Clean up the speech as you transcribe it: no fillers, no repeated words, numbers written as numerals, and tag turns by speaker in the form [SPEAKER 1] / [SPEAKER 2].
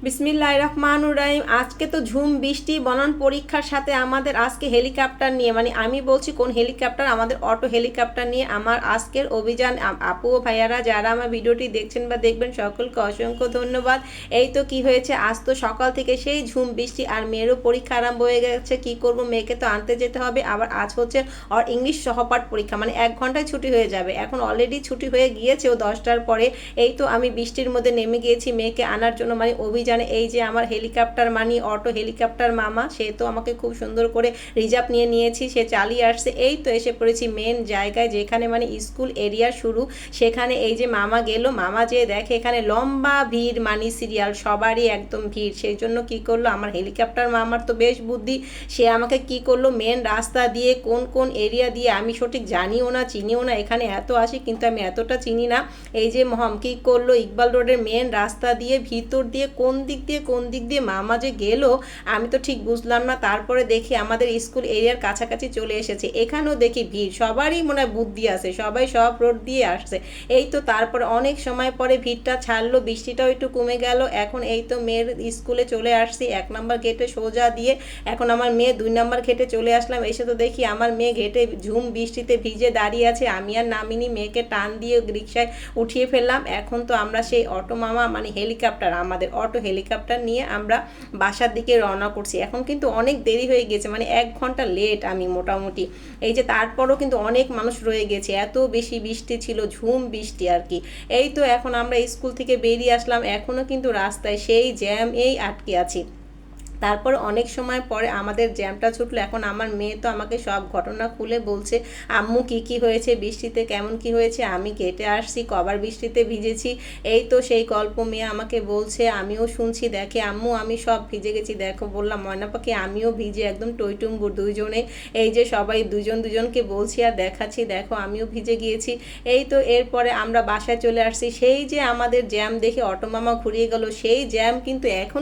[SPEAKER 1] বিসমিল্লাহির রহমানির রহিম। আজকে তো ঝুম বৃষ্টি বনান পরীক্ষার সাথে আমাদের আজকে হেলিকপ্টার নিয়ে, মানে আমি বলছি কোন হেলিকপ্টার, আমাদের অটো হেলিকপ্টার নিয়ে আমার আজকের অভিযান। আপু ও ভাইয়ারা যারা আমার ভিডিওটি দেখছেন বা দেখবেন সকলকে অসংখ্য ধন্যবাদ। এই তো কি হয়েছে, আজ তো সকাল থেকে সেই ঝুম বৃষ্টি আর মেয়েরও পরীক্ষা আরম্ভ হয়ে গেছে। কি করব, মেয়েকে তো আনতে যেতে হবে। আবার আজ হচ্ছে ওর ইংলিশ সহপাঠ পরীক্ষা, মানে 1 ঘন্টায় ছুটি হয়ে যাবে। এখন অলরেডি ছুটি হয়ে গিয়েছে ও 10টার পরে। এই তো আমি বৃষ্টির মধ্যে নেমে গিয়েছি মেয়েকে আনার জন্য, মানে অভিযান। এই যে আমার হেলিকপ্টার মানি অটো হেলিকপ্টার মামা, সে তো আমাকে খুব সুন্দর করে রিজার্ভ নিয়ে নিয়েছি, সে চালিয়ে আসছে। এই তো এসে পড়েছি মেন জায়গায়, যেখানে মানে স্কুল এরিয়া শুরু। সেখানে এই যে মামা গেল, মামা যে দেখে এখানে লম্বা ভিড়, মানি সিরিয়াল সবারই একদম ভিড়। সেই জন্য কি করলো আমার হেলিকপ্টার মামার তো বেশ বুদ্ধি, সে আমাকে কি করলো মেন রাস্তা দিয়ে কোন কোন এরিয়া দিয়ে আমি সঠিক জানিও না চিনিও না, এখানে এত আসি কিন্তু আমি এতটা চিনি না। এই যে মহম কি করলো ইকবাল রোডের মেন রাস্তা দিয়ে ভিতর দিয়ে কোন দিক দিয়ে মামা যে গেল আমি তো ঠিক বুঝলাম না। তারপরে দেখি আমাদের স্কুল এরিয়ার কাছাকাছি চলে এসেছে, এখানেও দেখি ভিড়, সবারই মনে হয় বুদ্ধি আছে, সবাই সব রোড দিয়ে আসছে। এই তো তারপরে অনেক সময় পরে ভিড়টা ছাড়লো, বৃষ্টিটাও একটু কমে গেল। এখন এই তো মেয়ের স্কুলে চলে আসছি 1 নম্বর গেটে সোজা দিয়ে। এখন আমার মেয়ে 2 নম্বর গেটে চলে আসলাম, এসে তো দেখি আমার মেয়ে গেটে ঝুম বৃষ্টিতে ভিজে দাঁড়িয়ে আছে। আমি আর নামিনি, মেয়েকে টান দিয়ে রিক্সায় উঠিয়ে ফেললাম। এখন তো আমরা সেই অটো মামা মানে হেলিকপ্টার, আমাদের অটো হেলিকপ্টার নিয়ে আমরা বাসার দিকে রওনা করছি। এখন কিন্তু অনেক দেরি হয়ে গেছে, মানে 1 ঘন্টা লেট আমি মোটামুটি। এই যে তারপরও কিন্তু অনেক মানুষ রয়ে গেছে, এত বেশি বৃষ্টি ছিল, ঝুম বৃষ্টি আর কি। এই তো এখন আমরা স্কুল থেকে বেরিয়ে আসলাম, এখনও কিন্তু রাস্তায় সেই জ্যাম এই আটকে আছি। তারপর অনেক সময় পরে আমাদের জ্যামটা ছুটলো। এখন আমার মেয়ে তো আমাকে সব ঘটনা খুলে বলছে, আম্মু কি কি হয়েছে বৃষ্টিতে, কেমন কি হয়েছে, আমি কেটে আসছি, কবার বৃষ্টিতে ভিজেছি। এই তো সেই গল্প মেয়ে আমাকে বলছে, আমিও শুনছি। দেখে আম্মু আমি সব ভিজে গেছি, দেখো বললাম ময়না পাখি আমিও ভিজে একদম টইটুম্বুর দুইজনে। এই যে সবাই দুজনকে বলছি আর দেখাচ্ছি, দেখো আমিও ভিজে গিয়েছি। এই তো এরপরে আমরা বাসায় চলে আসছি। সেই যে আমাদের জ্যাম দেখে অটো মামা ঘুরিয়ে গেল, সেই জ্যাম কিন্তু এখনও